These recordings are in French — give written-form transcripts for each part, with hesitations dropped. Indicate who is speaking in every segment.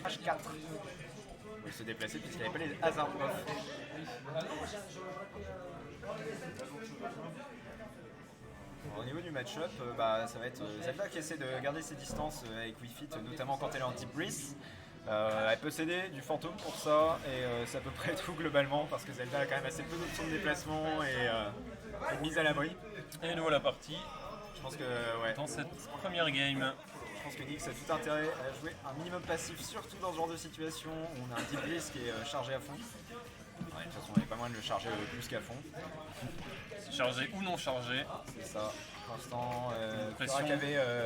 Speaker 1: H4 pour se déplacer puisqu'il n'y avait pas les hasards off. Au niveau du match-up, ça va être Zelda qui essaie de garder ses distances avec Wii Fit, notamment quand elle est en Deep Breath. Elle peut céder du fantôme pour ça, et c'est à peu près tout globalement, parce que Zelda a quand même assez peu d'options de déplacement et de mise à l'abri.
Speaker 2: Et nous voilà partis
Speaker 1: Je pense que, ouais,
Speaker 2: dans cette première game.
Speaker 1: je pense que Nyx a tout intérêt à jouer un minimum passif, surtout dans ce genre de situation où on a un Deep Breath qui est chargé à fond. Ouais, de toute façon, on n'est pas loin de le charger plus qu'à fond.
Speaker 2: Chargé ou non chargé.
Speaker 1: C'est ça. Pour l'instant,
Speaker 2: Pression.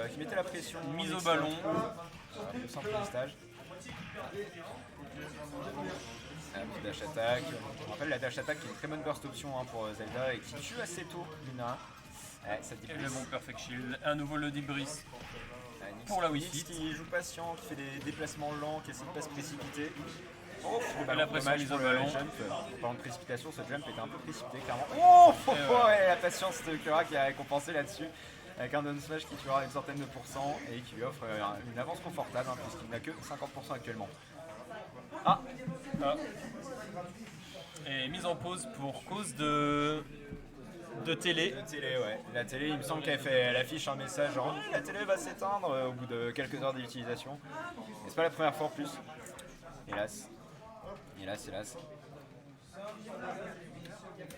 Speaker 1: qui mettait la pression.
Speaker 2: Mise au ballon.
Speaker 1: Le centre de stage. Un petit dash attack. On rappelle la dash attack qui est une très bonne burst option pour Zelda et qui tue assez tôt Luna. Ouais, ça
Speaker 2: Et le bon Perfect Shield. À nouveau le débris pour la Wii Fit.
Speaker 1: Qui joue patient, qui fait des déplacements lents, qui essaie de ne pas se précipiter. Oh,
Speaker 2: la pression mise au ballon.
Speaker 1: Jump. En parlant de précipitation, ce jump était un peu précipité clairement. Oh, ouais, la patience de Kura qui a récompensé là-dessus. Avec un down smash qui tuera une centaine de pourcents et qui lui offre une avance confortable puisqu'il n'a que 50% actuellement.
Speaker 2: Ah. Et mise en pause pour cause de télé.
Speaker 1: De télé, ouais. La télé, il me semble elle affiche un message genre la télé va s'éteindre au bout de quelques heures d'utilisation. Et c'est pas la première fois en plus. Hélas.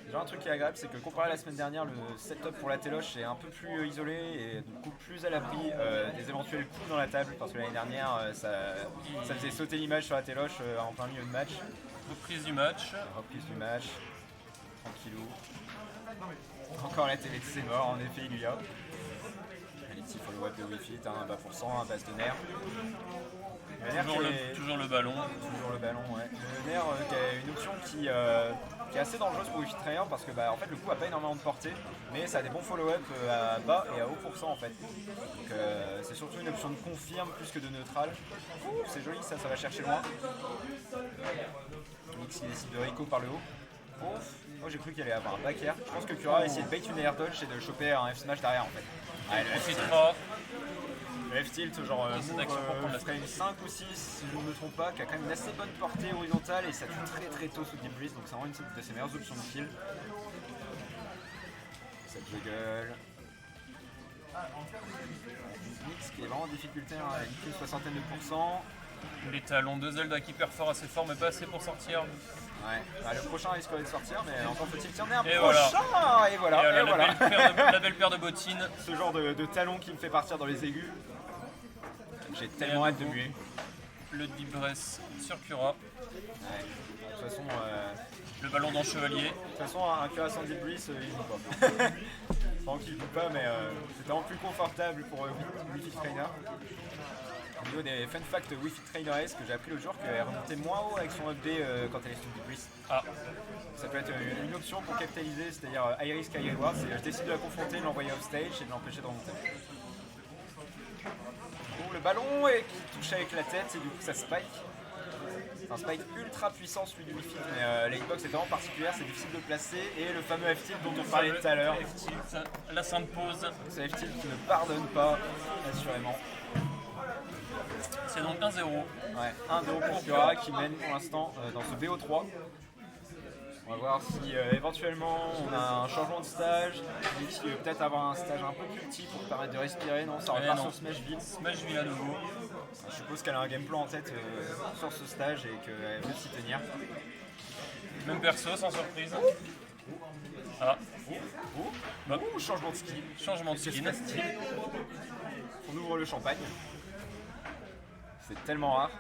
Speaker 1: Déjà un truc qui est agréable, c'est que comparé à la semaine dernière, le setup pour la téloche est un peu plus isolé et du coup plus à l'abri des éventuels coups dans la table, parce que l'année dernière ça faisait sauter l'image sur la téloche en plein milieu de match.
Speaker 2: Reprise du match.
Speaker 1: Tranquillou. Encore la télé de ses morts, en effet il y a. Les petits follow-up de Wii Fit, un bas pour 100, un base de nerf.
Speaker 2: Toujours le ballon.
Speaker 1: Toujours le ballon, ouais. Le nerf qui a une option qui est assez dangereuse pour Wii Fit Trainer parce que en fait le coup a pas énormément de portée, mais ça a des bons follow-up à bas et à haut pourcent en fait. Donc c'est surtout une option de confirme plus que de neutral. C'est joli ça va chercher loin. Nyx qui décide de Rico par le haut. J'ai cru qu'il allait avoir un back air. Je pense que Kura a essayé de bait une air dodge et de choper un F smash derrière en fait.
Speaker 2: Ouais, le F3.
Speaker 1: Le F-tilt, genre frame 5 ou 6, si je ne me trompe pas, qui a quand même une assez bonne portée horizontale et ça tue très très tôt sous Deep Breeze, donc c'est vraiment une de ses meilleures options de kill. Ça juggle. Nyx qui est vraiment en difficulté, elle a niqué une soixantaine de pourcents.
Speaker 2: Les talons de Zelda qui perforent assez fort mais pas assez pour sortir.
Speaker 1: Ouais, le prochain risque de sortir, mais encore faut-il qu'il y en ait un
Speaker 2: et
Speaker 1: prochain.
Speaker 2: Voilà.
Speaker 1: Et voilà.
Speaker 2: La belle paire de bottines.
Speaker 1: Ce genre de talon qui me fait partir dans les aigus. J'ai tellement hâte de muer.
Speaker 2: Le deep breath sur Kura.
Speaker 1: Ouais. De toute façon,
Speaker 2: le ballon dans Chevalier.
Speaker 1: De toute façon, un Kura sans deep breath, il joue pas. Enfin, qu'il joue pas, mais c'est vraiment plus confortable pour Wii Fit Trainer. Au niveau des fun facts Wii Fit Trainer S que j'ai appris l'autre jour qu'elle remontait moins haut avec son up B quand elle est sous deep breath.
Speaker 2: Ah.
Speaker 1: Ça peut être une option pour capitaliser, c'est-à-dire high risk, high reward, c'est je décide de la confronter, de l'envoyer off stage et de l'empêcher de remonter. Le ballon qui touche avec la tête et du coup ça spike. C'est un spike ultra puissant celui du Wii Fit, mais la hitbox est vraiment particulière, c'est difficile de placer et le fameux F-tilt dont on parlait tout à l'heure.
Speaker 2: La sainte pause.
Speaker 1: Ce F-tilt qui ne pardonne pas, assurément.
Speaker 2: C'est donc 1-0.
Speaker 1: Ouais, 1-0 pour Kura qui mène pour l'instant dans ce BO3. On va voir si éventuellement on a un changement de stage, peut-être avoir un stage un peu plus petit pour permettre de respirer. Non, ça repart sur Smashville.
Speaker 2: Smashville à nouveau.
Speaker 1: Je suppose qu'elle a un game plan en tête sur ce stage et qu'elle veut s'y tenir.
Speaker 2: Même perso, sans surprise. Ah.
Speaker 1: Changement de skin.
Speaker 2: Changement de skin.
Speaker 1: On ouvre le champagne. C'est tellement rare.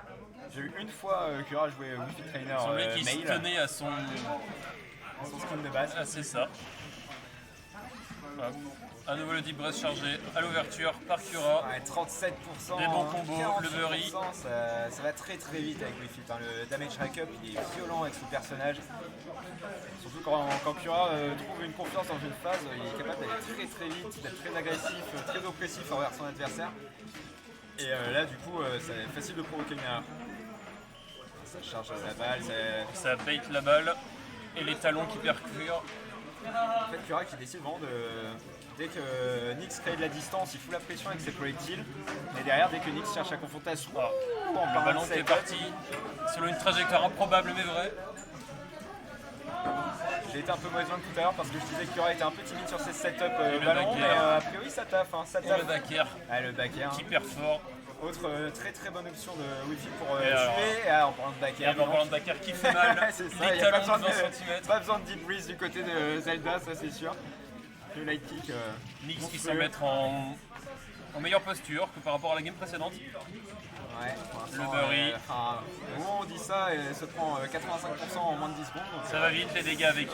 Speaker 1: J'ai eu une fois Kura jouer Wii Fit Trainer
Speaker 2: qui
Speaker 1: mail.
Speaker 2: Se tenait à son
Speaker 1: skin de base.
Speaker 2: Ah, c'est ça. À nouveau le deep breath chargé à l'ouverture par Kura.
Speaker 1: Ouais, 37%.
Speaker 2: Des bons combos, le Bury.
Speaker 1: Ça va très très vite avec Wii Fit. Le damage rack up il est violent avec son personnage. Surtout quand Kura trouve une confiance dans une phase, il est capable d'aller très très vite, d'être très agressif, très oppressif envers son adversaire. Et là du coup c'est facile de provoquer une erreur. Ça charge la balle,
Speaker 2: ça bait la balle et les talons qui percurent.
Speaker 1: En fait Kura qui décide vraiment de... Dès que Nyx crée de la distance, il fout la pression avec ses projectiles. Mais derrière, dès que Nyx cherche à confronter à soi, en
Speaker 2: Le
Speaker 1: plein
Speaker 2: ballon qui est
Speaker 1: setup.
Speaker 2: parti selon une trajectoire improbable mais vraie.
Speaker 1: J'ai été un peu mauvais tout à l'heure parce que je disais que Cura était un peu timide sur ses setups
Speaker 2: le
Speaker 1: ballons, mais
Speaker 2: back-air.
Speaker 1: a priori ça taffe. Hein, ça
Speaker 2: Et le
Speaker 1: taffe.
Speaker 2: back-air
Speaker 1: Ah, le back-air.
Speaker 2: qui perd fort.
Speaker 1: Autre très très bonne option de Wi-Fi pour
Speaker 2: Et alors,
Speaker 1: tuer. Ah, en parlant de
Speaker 2: Et
Speaker 1: back-air.
Speaker 2: en parlant de back-air qui fait mal,
Speaker 1: C'est ça,
Speaker 2: les
Speaker 1: y a pas
Speaker 2: talons
Speaker 1: besoin,
Speaker 2: de 20 cm.
Speaker 1: pas besoin de deep breeze du côté de Zelda, ça c'est sûr. Le light kick.
Speaker 2: Nix qui
Speaker 1: monstrueux.
Speaker 2: s'en mettre en meilleure posture que par rapport à la game précédente.
Speaker 1: Ouais, pour l'instant,
Speaker 2: Le Burry.
Speaker 1: Au moment où on dit ça, elle se prend 85% en moins de 10 secondes. Donc,
Speaker 2: Ça va vite les dégâts avec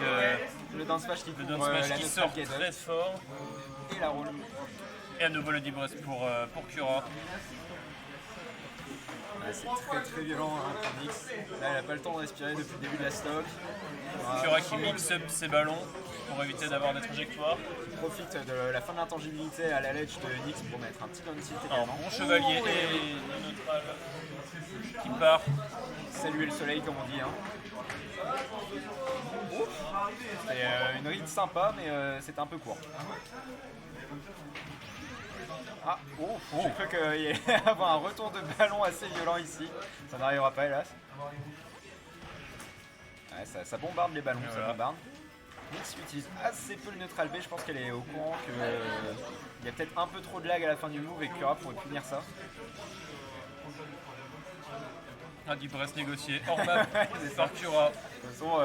Speaker 1: le down smash qui
Speaker 2: le
Speaker 1: couvre
Speaker 2: down smash
Speaker 1: la
Speaker 2: qui
Speaker 1: neutral
Speaker 2: sort
Speaker 1: get
Speaker 2: très fort.
Speaker 1: et la roll.
Speaker 2: Et à nouveau le deep breath pour Cura.
Speaker 1: Ouais, c'est très très violent hein, pour Nix. Là, elle a pas le temps de respirer depuis le début de la stock.
Speaker 2: Cura qui mix up ses ballons pour éviter d'avoir des trajectoires.
Speaker 1: Il profite de la fin de l'intangibilité à la ledge de Nix pour mettre un petit down tilt
Speaker 2: Un
Speaker 1: également.
Speaker 2: bon chevalier
Speaker 1: Ouh,
Speaker 2: et le neutral qui part.
Speaker 1: Saluer le soleil comme on dit. Hein. C'est une read sympa mais c'était un peu court. Ah, j'ai cru qu'il allait y avoir un retour de ballon assez violent ici. Ça n'arrivera pas hélas. Ouais, ça bombarde les ballons, ça bombarde. Nix utilise assez peu le neutral B, je pense qu'elle est au courant qu'il y a peut-être un peu trop de lag à la fin du move et que Cura pourrait punir ça.
Speaker 2: Un deep breath négocié hors map par Cura.
Speaker 1: De toute façon,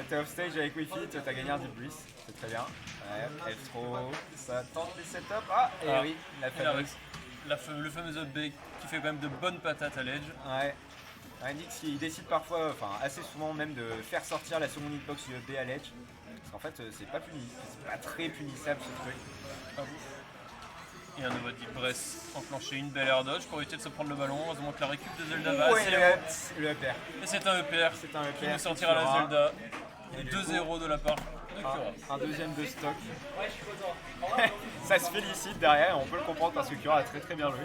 Speaker 1: t'es off stage avec Wi-Fi, t'as gagné un deep breeze, c'est très bien. Ouais, F-throw, ça tente les setups. Ah, et oui, la fameuse.
Speaker 2: Le fameux up B qui fait quand même de bonnes patates à l'edge.
Speaker 1: Ouais. Nix il décide parfois, enfin assez souvent même de faire sortir la seconde hitbox du up B à l'edge. Parce qu'en fait, c'est pas très punissable ce truc.
Speaker 2: Et un nouveau deep breath enclenché, une belle air dodge pour éviter de se prendre le ballon. Heureusement que la récup de Zelda va assez haut.
Speaker 1: Le upper.
Speaker 2: Et c'est un EPR
Speaker 1: C'est un
Speaker 2: qui
Speaker 1: EPR
Speaker 2: nous sortira la
Speaker 1: Cura.
Speaker 2: Zelda.
Speaker 1: Et du
Speaker 2: 2-0 de la part de Cura.
Speaker 1: Un deuxième de stock. Ça se félicite derrière, on peut le comprendre parce que Cura a très très bien joué.